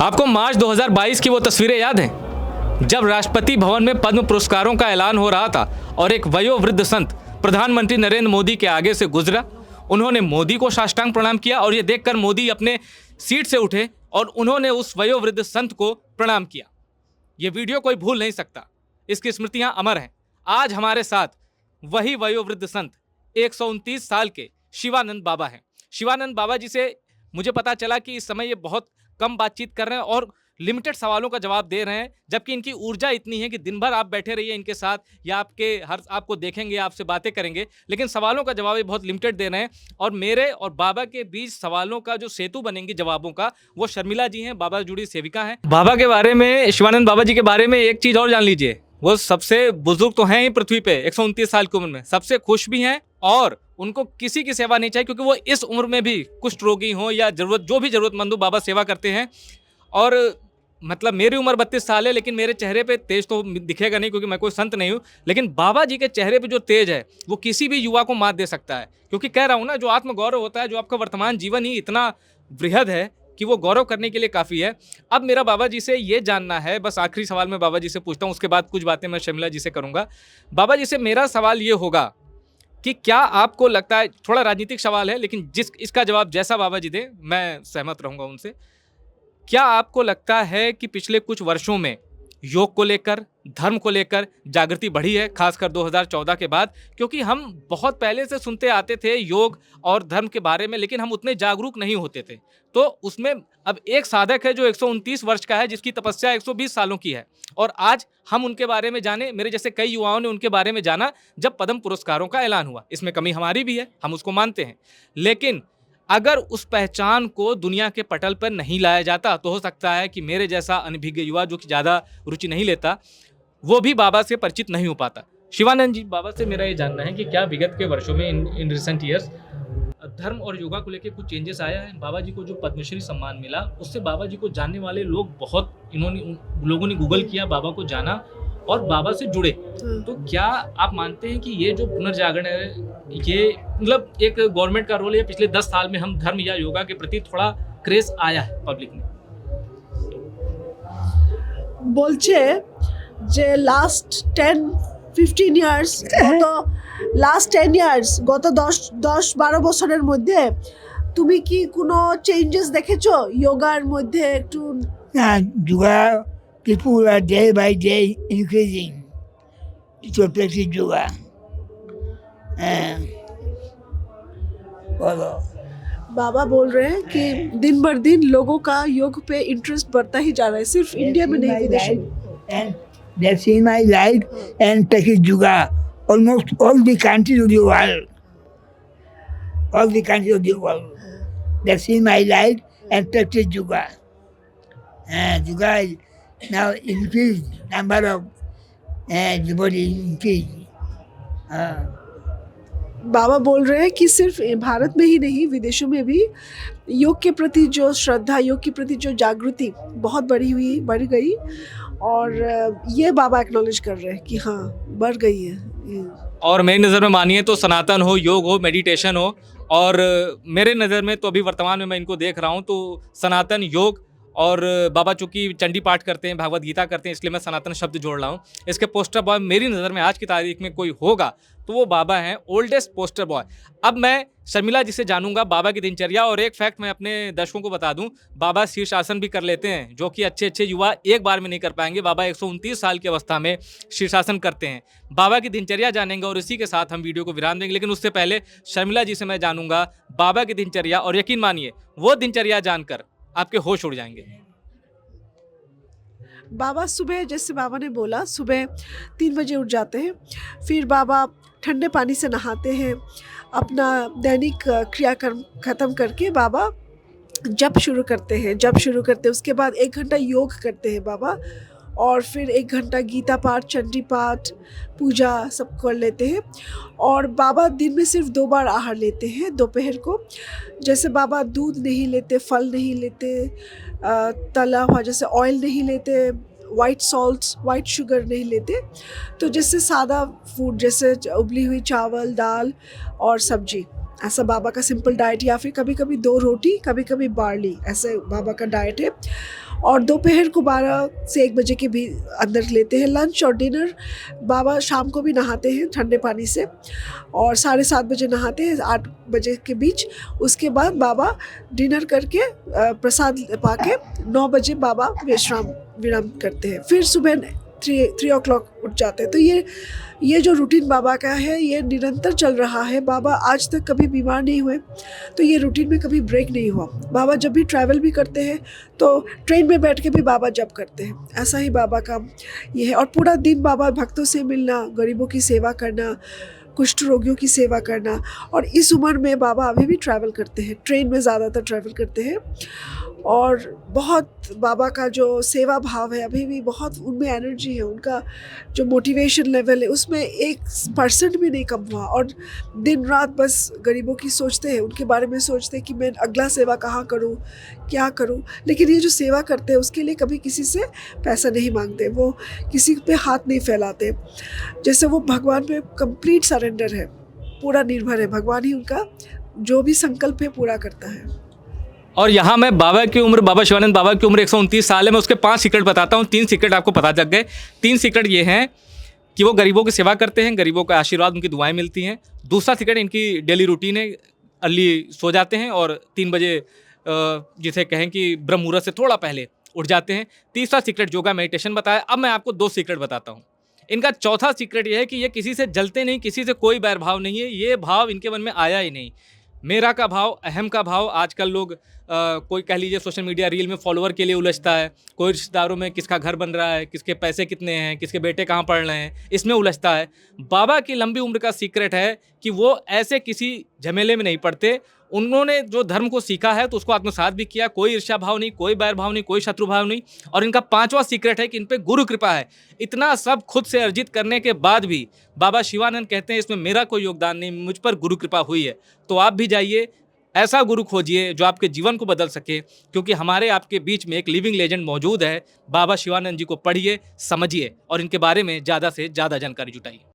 आपको मार्च 2022 की वो तस्वीरें याद हैं जब राष्ट्रपति भवन में पद्म पुरस्कारों का ऐलान हो रहा था और एक वयोवृद्ध संत प्रधानमंत्री नरेंद्र मोदी के आगे से गुजरा। उन्होंने मोदी को साष्टांग प्रणाम किया और ये देखकर मोदी अपने सीट से उठे और उन्होंने उस वयोवृद्ध संत को प्रणाम किया। ये वीडियो कोई भूल नहीं सकता, इसकी स्मृतियां अमर हैं। आज हमारे साथ वही वयोवृद्ध संत 129 साल के शिवानंद बाबा हैं। शिवानंद बाबा जी से मुझे पता चला कि इस समय ये बहुत कम बातचीत कर रहे हैं और लिमिटेड सवालों का जवाब दे रहे हैं, जबकि इनकी ऊर्जा इतनी है कि दिन भर आप बैठे रहिए इनके साथ या आपको देखेंगे, आपसे बातें करेंगे, लेकिन सवालों का जवाब ये बहुत लिमिटेड दे रहे हैं। और मेरे और बाबा के बीच सवालों का जो सेतु बनेंगे जवाबों का, वो शर्मिला जी हैं, बाबा जुड़ी सेविका हैं। बाबा के बारे में, शिवानंद बाबा जी के बारे में एक चीज़ और जान लीजिए, वो सबसे बुजुर्ग तो हैं ही पृथ्वी पे, 129 साल की उम्र में सबसे खुश भी हैं और उनको किसी की सेवा नहीं चाहिए, क्योंकि वो इस उम्र में भी कुष्ठ रोगी हो या जो भी जरूरतमंद हो, बाबा सेवा करते हैं। और मतलब मेरी उम्र 32 साल है, लेकिन मेरे चेहरे पे तेज तो दिखेगा नहीं क्योंकि मैं कोई संत नहीं हूँ, लेकिन बाबा जी के चेहरे पे जो तेज है वो किसी भी युवा को मात दे सकता है। क्योंकि कह रहा हूँ ना, जो आत्मगौरव होता है, जो आपका वर्तमान जीवन ही इतना बृहद है कि वो गौरव करने के लिए काफ़ी है। अब मेरा बाबा जी से ये जानना है, बस आखिरी सवाल मैं बाबा जी से पूछता हूँ, उसके बाद कुछ बातें मैं शर्मिला जी से करूँगा। बाबा जी से मेरा सवाल ये होगा कि क्या आपको लगता है, थोड़ा राजनीतिक सवाल है लेकिन इसका जवाब जैसा बाबा जी दें मैं सहमत रहूँगा उनसे, क्या आपको लगता है कि पिछले कुछ वर्षों में योग को लेकर, धर्म को लेकर जागृति बढ़ी है, खासकर 2014 के बाद? क्योंकि हम बहुत पहले से सुनते आते थे योग और धर्म के बारे में, लेकिन हम उतने जागरूक नहीं होते थे। तो उसमें अब एक साधक है जो 129 वर्ष का है, जिसकी तपस्या 120 सालों की है, और आज हम उनके बारे में जाने, मेरे जैसे कई युवाओं ने उनके बारे में जाना जब पद्म पुरस्कारों का ऐलान हुआ। इसमें कमी हमारी भी है, हम उसको मानते हैं, लेकिन अगर उस पहचान को दुनिया के पटल पर नहीं लाया जाता तो हो सकता है कि मेरे जैसा अनभिज्ञ युवा जो कि ज़्यादा रुचि नहीं लेता, वो भी बाबा से परिचित नहीं हो पाता। शिवानंद जी, बाबा से मेरा ये जानना है कि क्या विगत के वर्षों में इन रिसेंट ईयर्स धर्म और योगा को लेकर कुछ चेंजेस आया है? बाबा जी को जो पद्मश्री सम्मान मिला, उससे बाबा जी को जानने वाले लोग बहुत, लोगों ने गूगल किया, बाबा को जाना और बाबा से जुड़े। तो क्या आप मानते हैं कि ये जो पुनर्जागरण है, ये मतलब एक गवर्नमेंट का रोल है? पिछले 10 साल में हम धर्म या योगा के प्रति थोड़ा क्रेज आया है पब्लिक में? বলছে যে লাস্ট 10-15 ইয়ার্স, লাস্ট 10 ইয়ার্স, গত 10-12 বছরের মধ্যে তুমি কি কোনো চেঞ্জেস দেখেছো যোগার মধ্যে? একটু yoga, people are day by day increasing to practice yoga. बोलो। बाबा बोल रहे हैं कि दिन भर दिन लोगों का योग पे इंटरेस्ट बढ़ता ही जा रहा है, सिर्फ इंडिया में नहीं, विदेशों में। And that's in my life and practice yoga almost all the countries of the world. All the countries of the world. That's in my life and practice yoga. Yoga is now increased number of the body increased. बाबा बोल रहे हैं कि सिर्फ भारत में ही नहीं, विदेशों में भी योग के प्रति जो श्रद्धा, योग के प्रति जो जागृति बहुत बढ़ गई, और ये बाबा एक्नॉलेज कर रहे हैं कि हाँ, बढ़ गई है। और मेरी नज़र में मानिए तो सनातन हो, योग हो, मेडिटेशन हो, और मेरे नज़र में तो अभी वर्तमान में मैं इनको देख रहा हूँ तो सनातन, योग, और बाबा चूँकि चंडी पाठ करते हैं, भागवत गीता करते हैं, इसलिए मैं सनातन शब्द जोड़ रहा हूँ। इसके पोस्टर बॉय मेरी नज़र में आज की तारीख में कोई होगा तो वो बाबा हैं, ओल्डेस्ट पोस्टर बॉय। अब मैं शर्मिला जी से जानूंगा बाबा की दिनचर्या, और एक फैक्ट मैं अपने दर्शकों को बता दूं, बाबा शीर्षासन भी कर लेते हैं, जो कि अच्छे युवा एक बार में नहीं कर पाएंगे। बाबा 129 साल की अवस्था में शीर्षासन करते हैं। बाबा की दिनचर्या जानेंगे और इसी के साथ हम वीडियो को विराम देंगे, लेकिन उससे पहले शर्मिला जी से मैं जानूंगा बाबा की दिनचर्या, और यकीन मानिए वो दिनचर्या जानकर आपके होश उड़ जाएंगे। बाबा सुबह, जैसे बाबा ने बोला, सुबह 3 बजे उठ जाते हैं, फिर बाबा ठंडे पानी से नहाते हैं, अपना दैनिक क्रियाक्रम ख़त्म करके बाबा जप शुरू करते हैं। उसके बाद 1 घंटा योग करते हैं बाबा, और फिर 1 घंटा गीता पाठ, चंडी पाठ, पूजा सब कर लेते हैं। और बाबा दिन में सिर्फ 2 बार आहार लेते हैं, दोपहर को। जैसे बाबा दूध नहीं लेते, फल नहीं लेते, तला हुआ जैसे ऑयल नहीं लेते, वाइट शुगर नहीं लेते, तो जैसे सादा फूड, जैसे उबली हुई चावल, दाल और सब्जी, ऐसा बाबा का सिंपल डाइट। या फिर कभी कभी 2 रोटी, कभी कभी बार्ली, ऐसे बाबा का डाइट है। और दोपहर को 12 से 1 बजे के भी अंदर लेते हैं लंच और डिनर। बाबा शाम को भी नहाते हैं ठंडे पानी से और 7:30 बजे नहाते हैं 8 बजे के बीच। उसके बाद बाबा डिनर करके प्रसाद पाके 9 बजे बाबा विश्राम करते हैं। फिर सुबह 3 o'clock उठ जाते हैं। तो ये जो रूटीन बाबा का है ये निरंतर चल रहा है। बाबा आज तक कभी बीमार नहीं हुए, तो ये रूटीन में कभी ब्रेक नहीं हुआ। बाबा जब भी ट्रैवल भी करते हैं तो ट्रेन में बैठ के भी बाबा जप करते हैं। ऐसा ही बाबा का ये है। और पूरा दिन बाबा भक्तों से मिलना, गरीबों की सेवा करना, कुष्ठ रोगियों की सेवा करना। और इस उम्र में बाबा अभी भी ट्रैवल करते हैं, ट्रेन में ज़्यादातर ट्रैवल करते हैं। और बहुत बाबा का जो सेवा भाव है अभी भी बहुत, उनमें एनर्जी है, उनका जो मोटिवेशन लेवल है उसमें 1% भी नहीं कम हुआ। और दिन रात बस गरीबों की सोचते हैं, उनके बारे में सोचते हैं कि मैं अगला सेवा कहाँ करूँ, क्या करूँ। लेकिन ये जो सेवा करते हैं उसके लिए कभी किसी से पैसा नहीं मांगते, वो किसी पे हाथ नहीं फैलाते। जैसे वो भगवान पे कंप्लीट सरेंडर है, पूरा निर्भर है। भगवान ही उनका जो भी संकल्प है पूरा करता है। और यहाँ मैं बाबा की उम्र, बाबा शिवानंद बाबा की उम्र 129 साल है। मैं उसके 5 सीक्रेट बताता हूँ। 3 सीक्रेट आपको पता चल गए। 3 सीक्रेट ये हैं कि वो गरीबों की सेवा करते हैं, गरीबों का आशीर्वाद, उनकी दुआएं मिलती हैं। दूसरा सीक्रेट इनकी डेली रूटीन है, अर्ली सो जाते हैं और 3 बजे जिसे कहें कि ब्रह्म मुहूर्त से थोड़ा पहले उठ जाते हैं। तीसरा सीक्रेट योगा मेडिटेशन बताया। अब मैं आपको 2 सीक्रेट बताता हूँ। इनका चौथा सीक्रेट ये है कि ये किसी से जलते नहीं, किसी से कोई बैर भाव नहीं है। ये भाव इनके मन में आया ही नहीं। मेरा का भाव, अहम का भाव। आजकल लोग कोई कह लीजिए सोशल मीडिया रील में फॉलोअर के लिए उलझता है, कोई रिश्तेदारों में किसका घर बन रहा है, किसके पैसे कितने हैं, किसके बेटे कहाँ पढ़ रहे हैं, इसमें उलझता है। बाबा की लंबी उम्र का सीक्रेट है कि वो ऐसे किसी झमेले में नहीं पड़ते। उन्होंने जो धर्म को सीखा है तो उसको आत्मसात भी किया। कोई ईर्ष्या भाव नहीं, कोई बैर भाव नहीं, कोई शत्रु भाव नहीं। और इनका 5वां सीक्रेट है कि इन पे गुरु कृपा है। इतना सब खुद से अर्जित करने के बाद भी बाबा शिवानंद कहते हैं इसमें मेरा कोई योगदान नहीं, मुझ पर गुरु कृपा हुई है। तो आप भी जाइए, ऐसा गुरु खोजिए जो आपके जीवन को बदल सके, क्योंकि हमारे आपके बीच में एक लिविंग लेजेंड मौजूद है। बाबा शिवानंद जी को पढ़िए, समझिए और इनके बारे में ज़्यादा से ज़्यादा जानकारी जुटाइए।